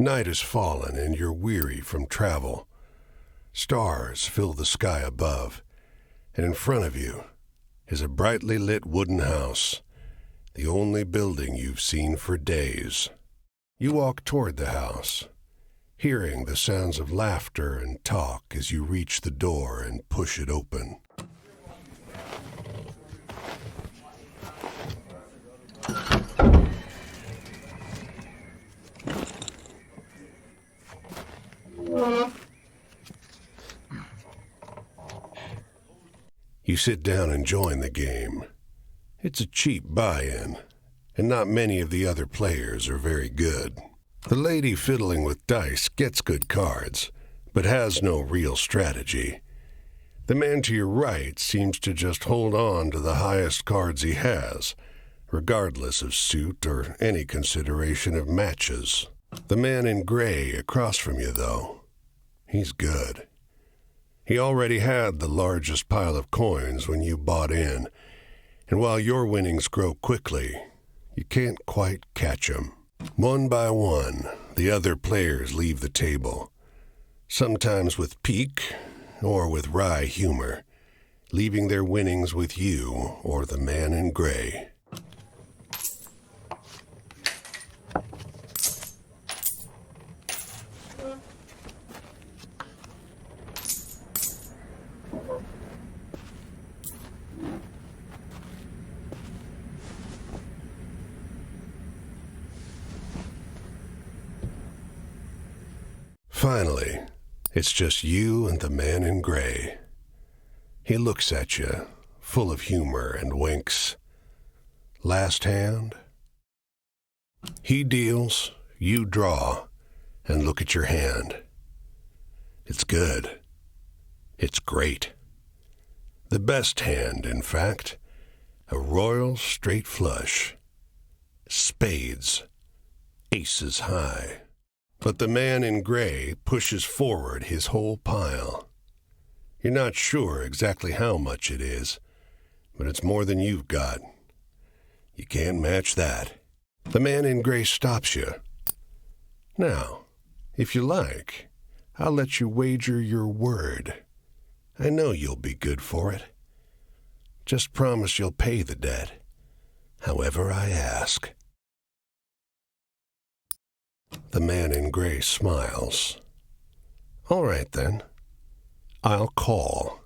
Night has fallen and you're weary from travel. Stars fill the sky above, and in front of you is a brightly lit wooden house, the only building you've seen for days. You walk toward the house, hearing the sounds of laughter and talk as you reach the door and push it open. You sit down and join the game. It's a cheap buy-in, and not many of the other players are very good. The lady fiddling with dice gets good cards, but has no real strategy. The man to your right seems to just hold on to the highest cards he has, regardless of suit or any consideration of matches. The man in gray across from you, though, he's good. He already had the largest pile of coins when you bought in, and while your winnings grow quickly, you can't quite catch him. One by one, the other players leave the table, sometimes with pique or with wry humor, leaving their winnings with you or the man in gray. Finally, it's just you and the man in gray. He looks at you, full of humor, and winks. Last hand? He deals, you draw, and look at your hand. It's good. It's great. The best hand, in fact. A royal straight flush. Spades. Aces high. But the man in gray pushes forward his whole pile. You're not sure exactly how much it is, but it's more than you've got. You can't match that. The man in gray stops you. Now, if you like, I'll let you wager your word. I know you'll be good for it. Just promise you'll pay the debt, however I ask. The man in gray smiles. All right, then. I'll call.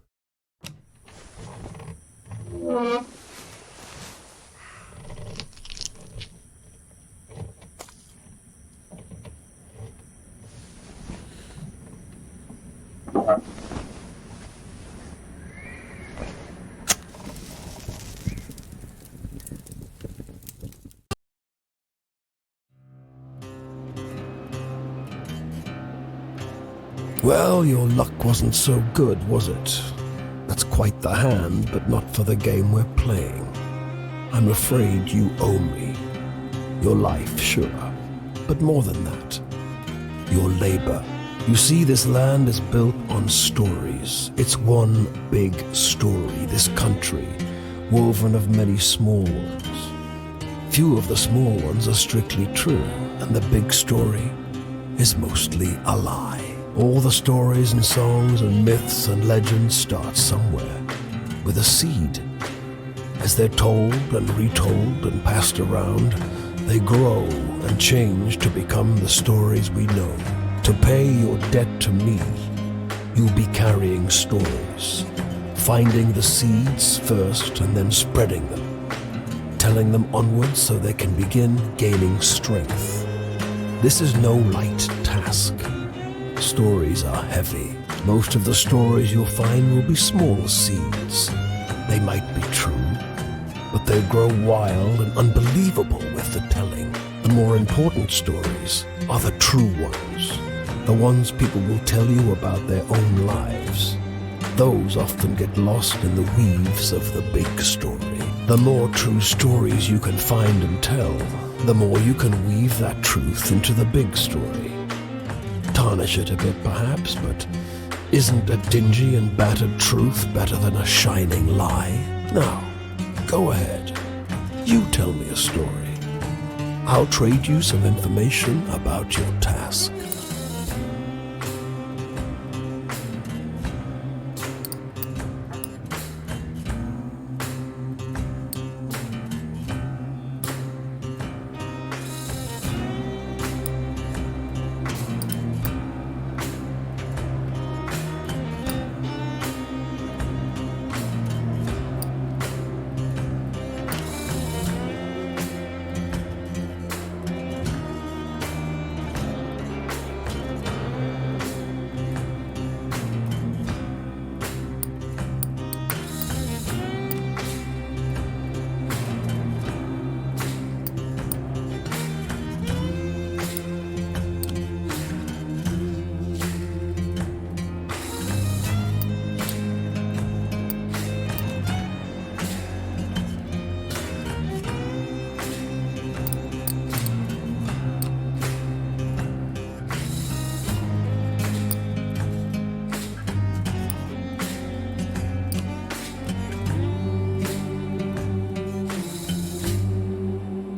Well, your luck wasn't so good, was it? That's quite the hand, but not for the game we're playing. I'm afraid you owe me. Your life, sure, but more than that. Your labor. You see, this land is built on stories. It's one big story, this country, woven of many small ones. Few of the small ones are strictly true, and the big story is mostly a lie. All the stories and songs and myths and legends start somewhere, with a seed. As they're told and retold and passed around, they grow and change to become the stories we know. To pay your debt to me, you'll be carrying stories, finding the seeds first and then spreading them, telling them onwards so they can begin gaining strength. This is no light task. Stories are heavy. Most of the stories you'll find will be small seeds. They might be true, but they'll grow wild and unbelievable with the telling. The more important stories are the true ones, the ones people will tell you about their own lives. Those often get lost in the weaves of the big story. The more true stories you can find and tell, the more you can weave that truth into the big story. Tarnish it a bit perhaps, but isn't a dingy and battered truth better than a shining lie? Now, go ahead. You tell me a story. I'll trade you some information about your task.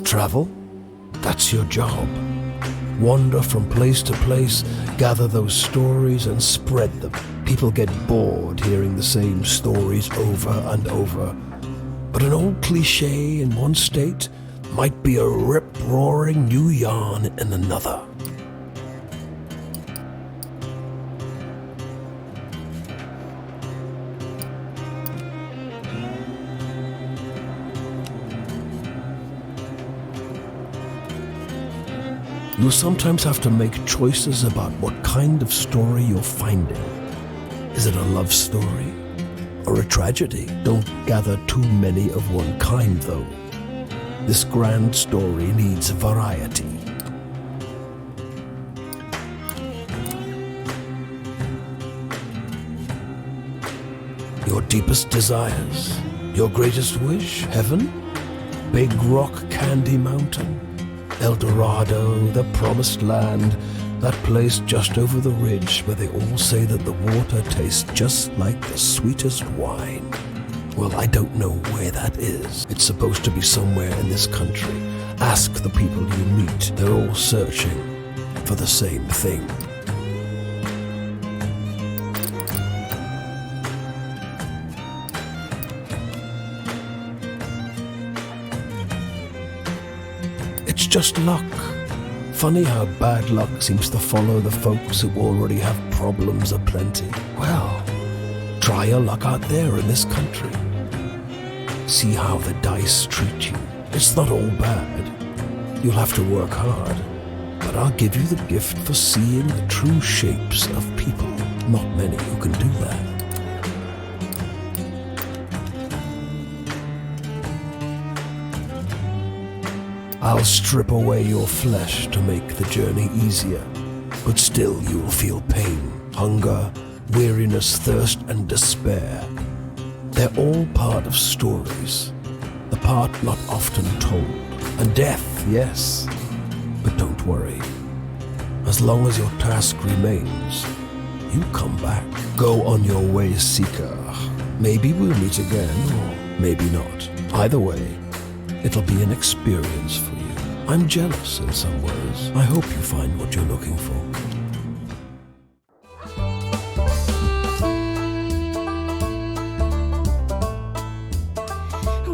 Travel? That's your job. Wander from place to place, gather those stories and spread them. People get bored hearing the same stories over and over. But an old cliché in one state might be a rip-roaring new yarn in another. You'll sometimes have to make choices about what kind of story you're finding. Is it a love story or a tragedy? Don't gather too many of one kind, though. This grand story needs variety. Your deepest desires, your greatest wish, heaven? Big Rock Candy Mountain? El Dorado, the promised land, that place just over the ridge where they all say that the water tastes just like the sweetest wine. Well, I don't know where that is. It's supposed to be somewhere in this country. Ask the people you meet. They're all searching for the same thing. It's just luck. Funny how bad luck seems to follow the folks who already have problems aplenty. Well, try your luck out there in this country. See how the dice treat you. It's not all bad. You'll have to work hard. But I'll give you the gift for seeing the true shapes of people. Not many who can do that. I'll strip away your flesh to make the journey easier, but still you will feel pain, hunger, weariness, thirst, and despair. They're all part of stories, the part not often told. And death, yes, but don't worry. As long as your task remains, you come back. Go on your way, seeker. Maybe we'll meet again, or maybe not. Either way, it'll be an experience for you. I'm jealous in some ways. I hope you find what you're looking for.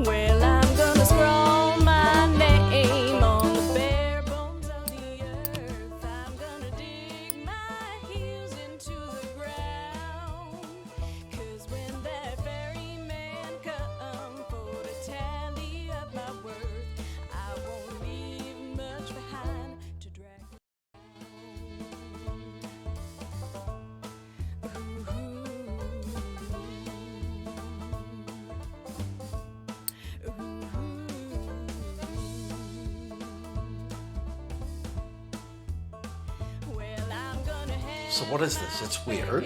Well, I'm gonna scrawl my name on the bare bones of the earth. I'm gonna dig my heels into the ground. 'Cause when that ferryman come for to tally up my worth, I won't leave much behind to drag Well, I'm gonna have So what is this? It's weird.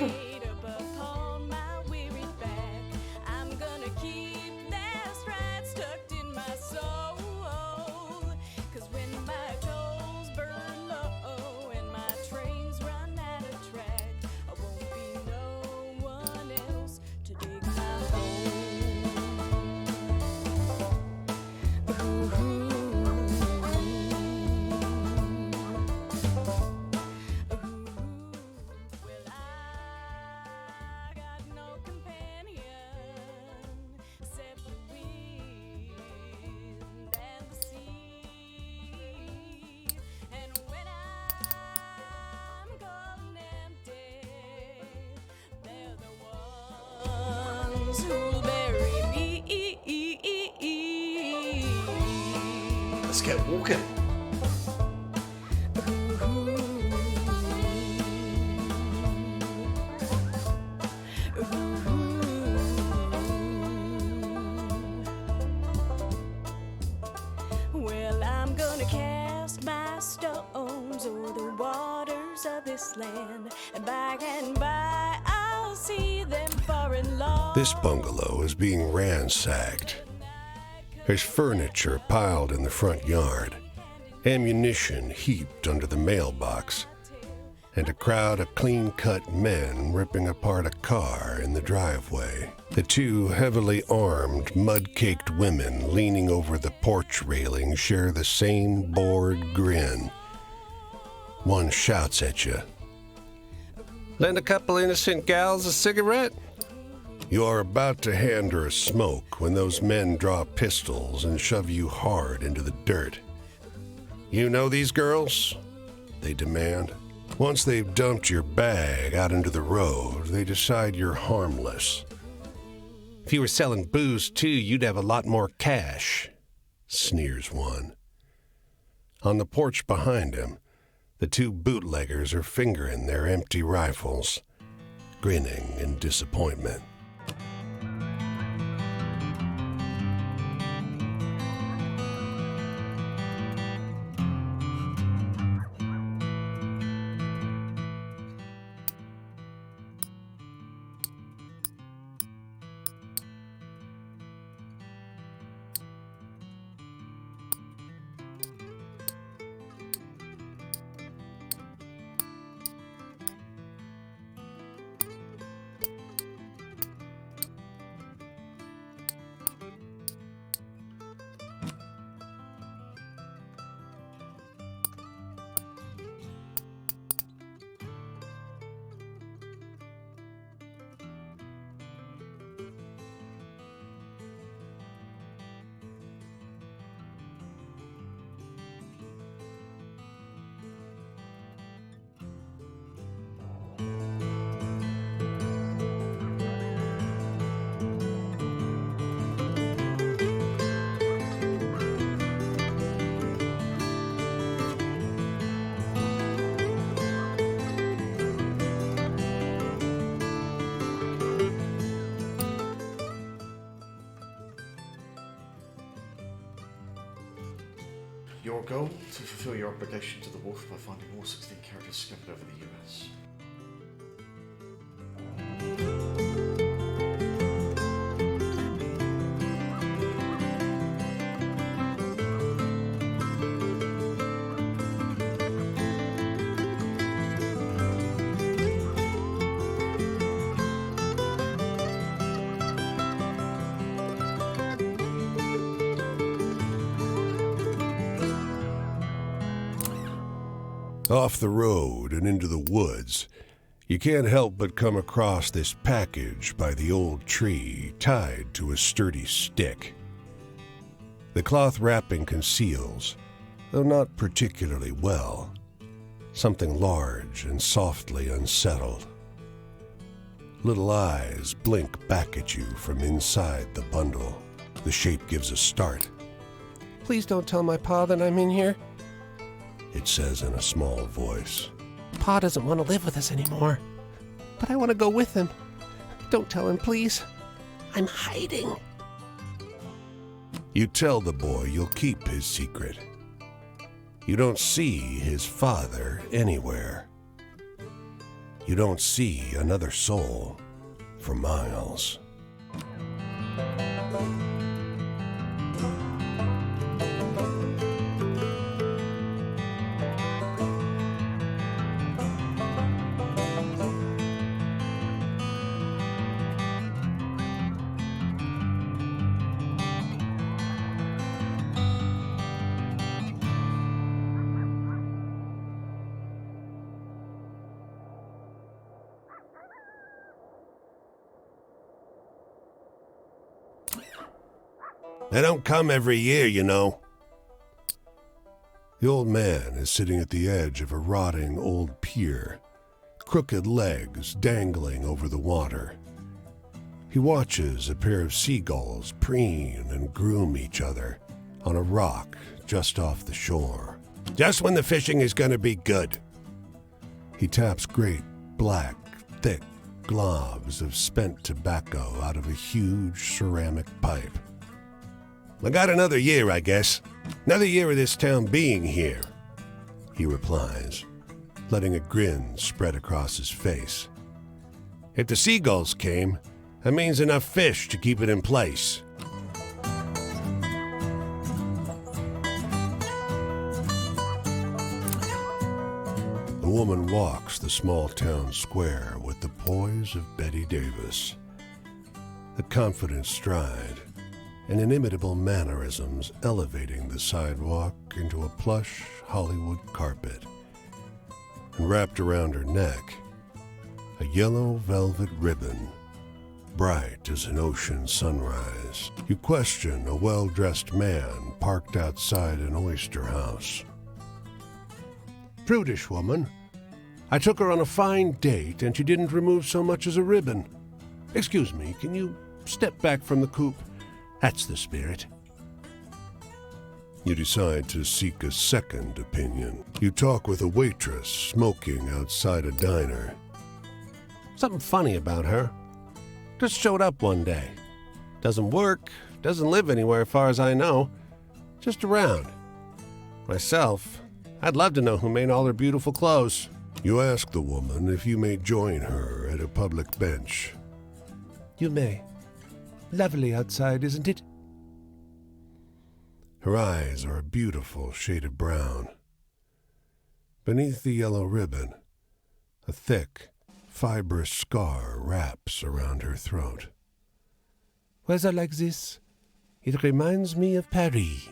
upon my weary back. I'm gonna keep that stride stuck in my soul. 'Cause when my coals burn low and my trains run out of track, I won't be no one else to dig my hole. get walking. Well, I'm gonna cast my stones o'er the waters of this land, and by I'll see them far and long. This bungalow is being ransacked. There's furniture piled in the front yard, ammunition heaped under the mailbox, and a crowd of clean-cut men ripping apart a car in the driveway. The two heavily armed, mud-caked women leaning over the porch railing share the same bored grin. One shouts at you. "Lend a couple innocent gals a cigarette?" You are about to hand her a smoke when those men draw pistols and shove you hard into the dirt. "You know these girls?" they demand. Once they've dumped your bag out into the road, they decide you're harmless. "If you were selling booze too, you'd have a lot more cash," sneers one. On the porch behind him, the two bootleggers are fingering their empty rifles, grinning in disappointment. Your goal, to fulfill your obligation to the wolf by finding all 16 characters scattered over the US. Off the road and into the woods, you can't help but come across this package by the old tree tied to a sturdy stick. The cloth wrapping conceals, though not particularly well, something large and softly unsettled. Little eyes blink back at you from inside the bundle. The shape gives a start. "Please don't tell my pa that I'm in here," it says in a small voice. "Pa doesn't want to live with us anymore, but I want to go with him. Don't tell him, please. I'm hiding." You tell the boy you'll keep his secret. You don't see his father anywhere. You don't see another soul for miles. They don't come every year, you know. The old man is sitting at the edge of a rotting old pier, crooked legs dangling over the water. He watches a pair of seagulls preen and groom each other on a rock just off the shore. Just when the fishing is going to be good. He taps great, black, thick globs of spent tobacco out of a huge ceramic pipe. I got another year, I guess. Another year of this town being here, he replies, letting a grin spread across his face. If the seagulls came, that means enough fish to keep it in place. The woman walks the small town square with the poise of Betty Davis, the confident stride and inimitable mannerisms elevating the sidewalk into a plush Hollywood carpet. And wrapped around her neck, a yellow velvet ribbon, bright as an ocean sunrise. You question a well-dressed man parked outside an oyster house. Prudish woman. I took her on a fine date and she didn't remove so much as a ribbon. Excuse me, can you step back from the coupe? That's the spirit. You decide to seek a second opinion. You talk with a waitress smoking outside a diner. Something funny about her. Just showed up one day. Doesn't work, doesn't live anywhere as far as I know. Just around. Myself, I'd love to know who made all her beautiful clothes. You ask the woman if you may join her at a public bench. You may. Lovely outside, isn't it? Her eyes are a beautiful shade of brown. Beneath the yellow ribbon, a thick, fibrous scar wraps around her throat. Weather like this, it reminds me of Paris.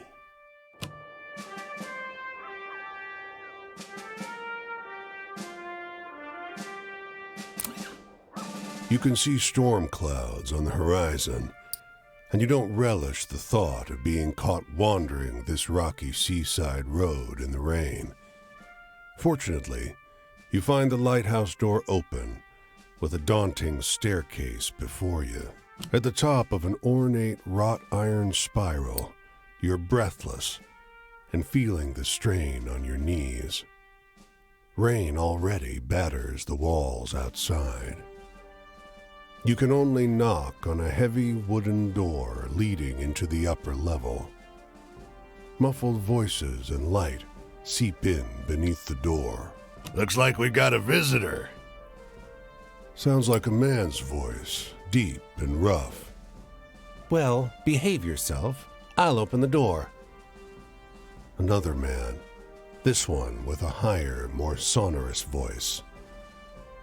You can see storm clouds on the horizon, and you don't relish the thought of being caught wandering this rocky seaside road in the rain. Fortunately, you find the lighthouse door open, with a daunting staircase before you. At the top of an ornate wrought iron spiral, you're breathless and feeling the strain on your knees. Rain already batters the walls outside. You can only knock on a heavy wooden door leading into the upper level. Muffled voices and light seep in beneath the door. Looks like we got a visitor. Sounds like a man's voice, deep and rough. Well, behave yourself. I'll open the door. Another man, this one with a higher, more sonorous voice.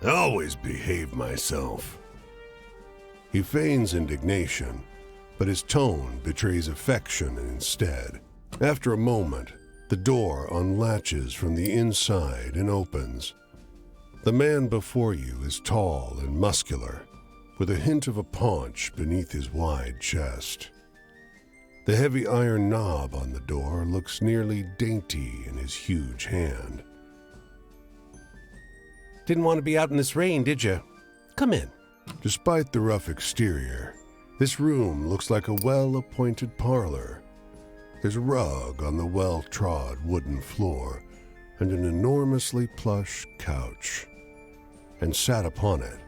I always behave myself. He feigns indignation, but his tone betrays affection instead. After a moment, the door unlatches from the inside and opens. The man before you is tall and muscular, with a hint of a paunch beneath his wide chest. The heavy iron knob on the door looks nearly dainty in his huge hand. Didn't want to be out in this rain, did you? Come in. Despite the rough exterior, this room looks like a well-appointed parlor. There's a rug on the well-trod wooden floor and an enormously plush couch. And sat upon it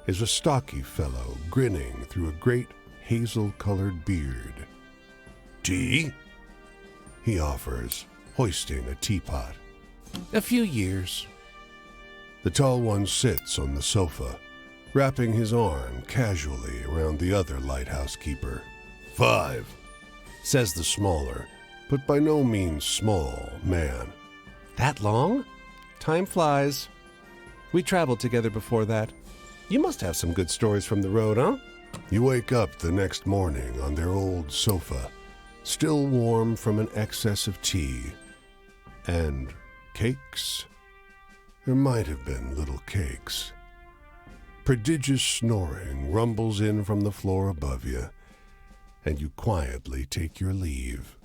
is a stocky fellow grinning through a great hazel-colored beard. Tea? He offers, hoisting a teapot. A few years. The tall one sits on the sofa, wrapping his arm casually around the other lighthouse keeper. 5, says the smaller, but by no means small, man. That long? Time flies. We traveled together before that. You must have some good stories from the road, huh? You wake up the next morning on their old sofa, still warm from an excess of tea. And cakes? There might have been little cakes. Prodigious snoring rumbles in from the floor above you, and you quietly take your leave.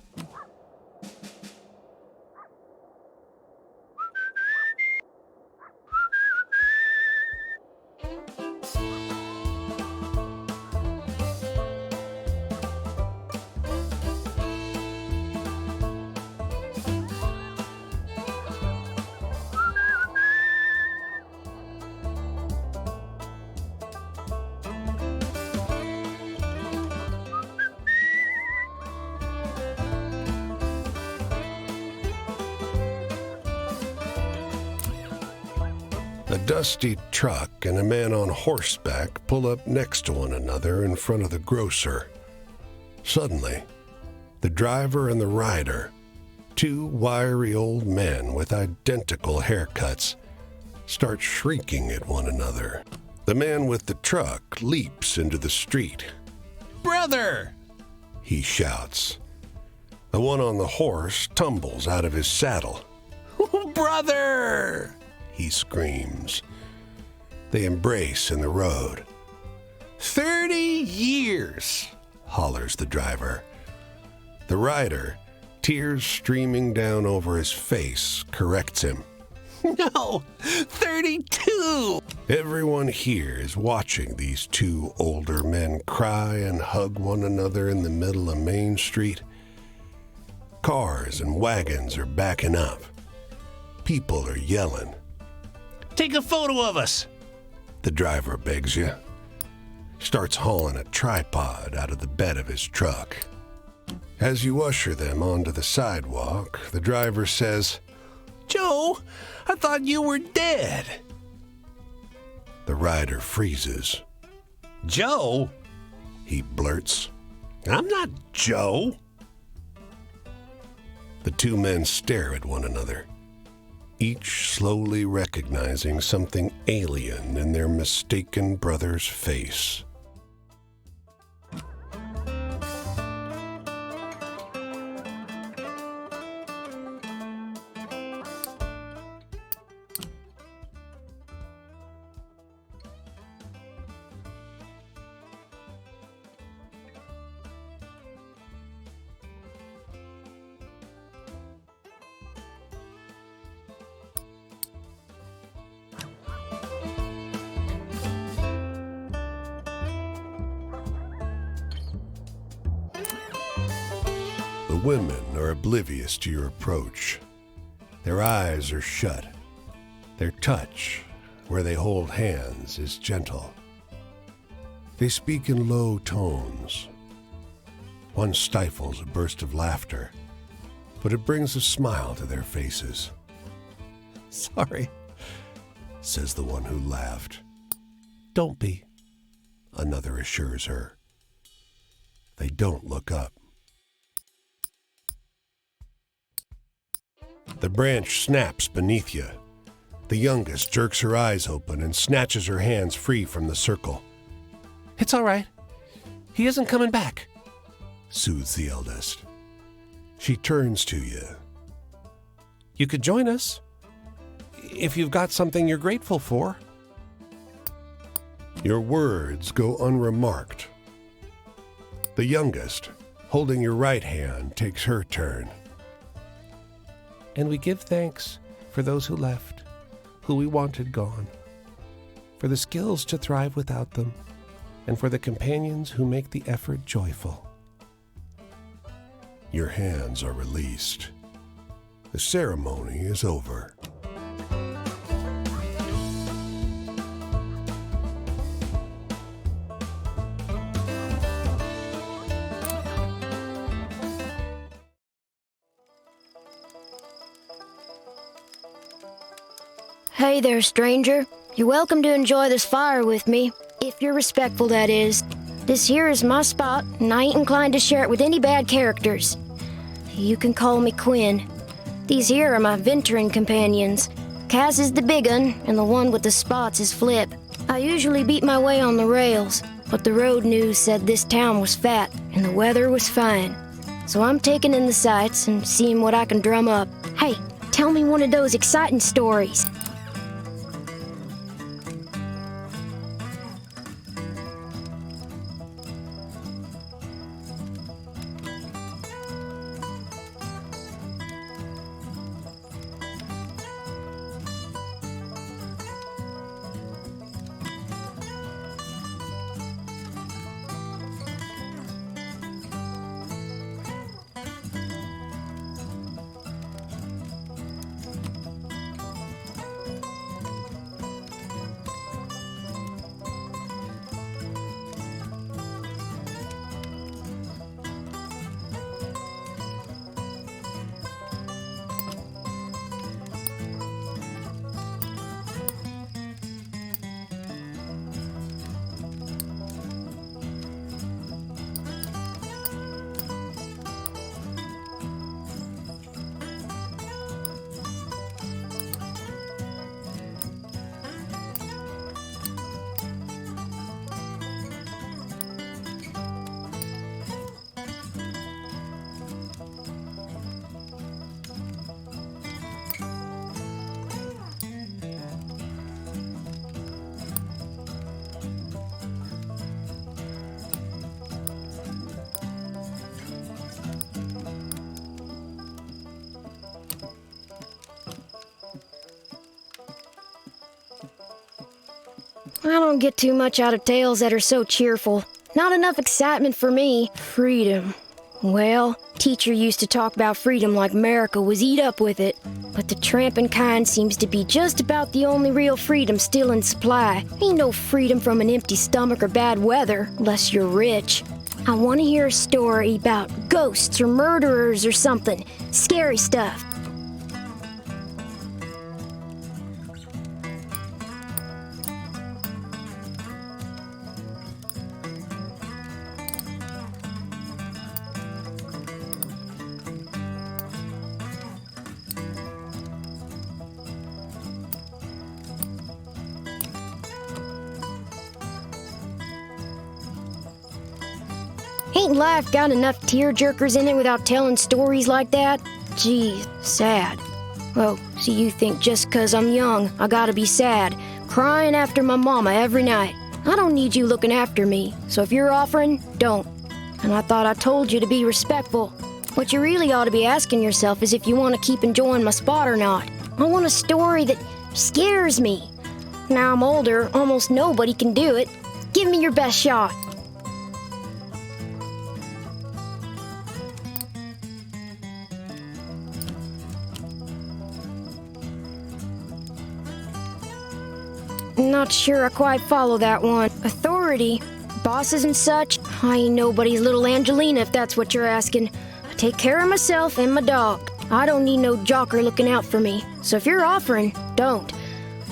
A dusty truck and a man on horseback pull up next to one another in front of the grocer. Suddenly, the driver and the rider, two wiry old men with identical haircuts, start shrieking at one another. The man with the truck leaps into the street. "Brother!" he shouts. The one on the horse tumbles out of his saddle. "Brother!" he screams. They embrace in the road. 30 years, hollers the driver. The rider, tears streaming down over his face, corrects him. "No, 32! Everyone here is watching these two older men cry and hug one another in the middle of Main Street. Cars and wagons are backing up. People are yelling. "Take a photo of us," the driver begs you. Starts hauling a tripod out of the bed of his truck. As you usher them onto the sidewalk, the driver says, "Joe, I thought you were dead." The rider freezes. "Joe?" he blurts. "I'm not Joe." The two men stare at one another, each slowly recognizing something alien in their mistaken brother's face. The women are oblivious to your approach. Their eyes are shut. Their touch, where they hold hands, is gentle. They speak in low tones. One stifles a burst of laughter, but it brings a smile to their faces. "Sorry," says the one who laughed. "Don't be," another assures her. They don't look up. The branch snaps beneath you. The youngest jerks her eyes open and snatches her hands free from the circle. "It's all right. He isn't coming back," soothes the eldest. She turns to you. "You could join us, if you've got something you're grateful for." Your words go unremarked. The youngest, holding your right hand, takes her turn. "And we give thanks for those who left, who we wanted gone, for the skills to thrive without them, and for the companions who make the effort joyful." Your hands are released. The ceremony is over. Hey there, stranger. You're welcome to enjoy this fire with me, if you're respectful, that is. This here is my spot, and I ain't inclined to share it with any bad characters. You can call me Quinn. These here are my venturing companions. Cass is the big un, and the one with the spots is Flip. I usually beat my way on the rails, but the road news said this town was fat, and the weather was fine. So I'm taking in the sights and seeing what I can drum up. Hey, tell me one of those exciting stories. I don't get too much out of tales that are so cheerful. Not enough excitement for me. Freedom. Well, teacher used to talk about freedom like America was eat up with it. But the tramping kind seems to be just about the only real freedom still in supply. Ain't no freedom from an empty stomach or bad weather, unless you're rich. I want to hear a story about ghosts or murderers or something. Scary stuff. Ain't life got enough tearjerkers in it without telling stories like that? Gee, sad. Oh, so you think just 'cause I'm young, I gotta be sad, crying after my mama every night. I don't need you looking after me, so if you're offering, don't. And I thought I told you to be respectful. What you really ought to be asking yourself is if you want to keep enjoying my spot or not. I want a story that scares me. Now I'm older, almost nobody can do it. Give me your best shot. Not sure I quite follow that one. Authority? Bosses and such? I ain't nobody's little Angelina if that's what you're asking. I take care of myself and my dog. I don't need no jocker looking out for me. So if you're offering, don't.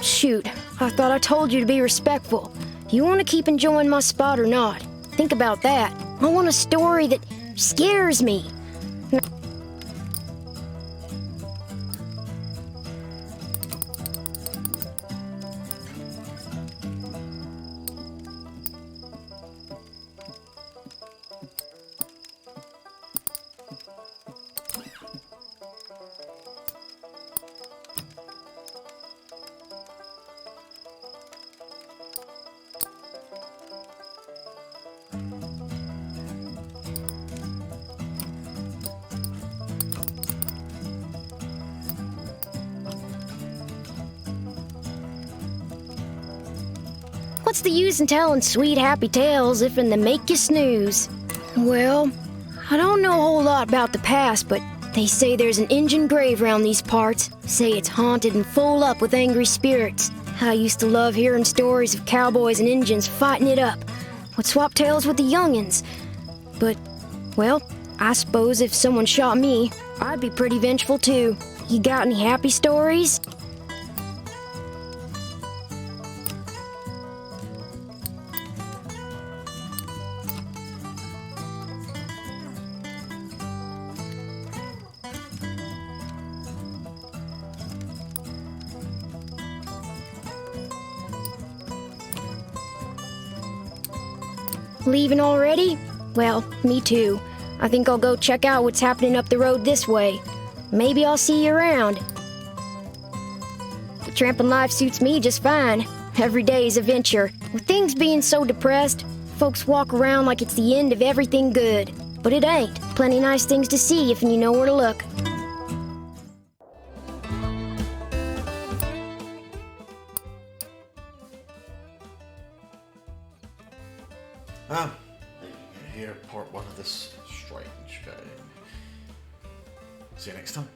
Shoot, I thought I told you to be respectful. You want to keep enjoying my spot or not? Think about that. I want a story that scares me. What's the use in telling sweet, happy tales if in they make you snooze? Well, I don't know a whole lot about the past, but they say there's an Injun grave round these parts. Say it's haunted and full up with angry spirits. I used to love hearing stories of cowboys and Injuns fighting it up. Would swap tales with the youngins. But, well, I suppose if someone shot me, I'd be pretty vengeful too. You got any happy stories? Leaving already? Well, me too. I think I'll go check out what's happening up the road this way. Maybe I'll see you around. The tramping life suits me just fine. Every day is a venture. With things being so depressed, folks walk around like it's the end of everything good. But it ain't. Plenty nice things to see if you know where to look. You hear part one of this strange game. See you next time.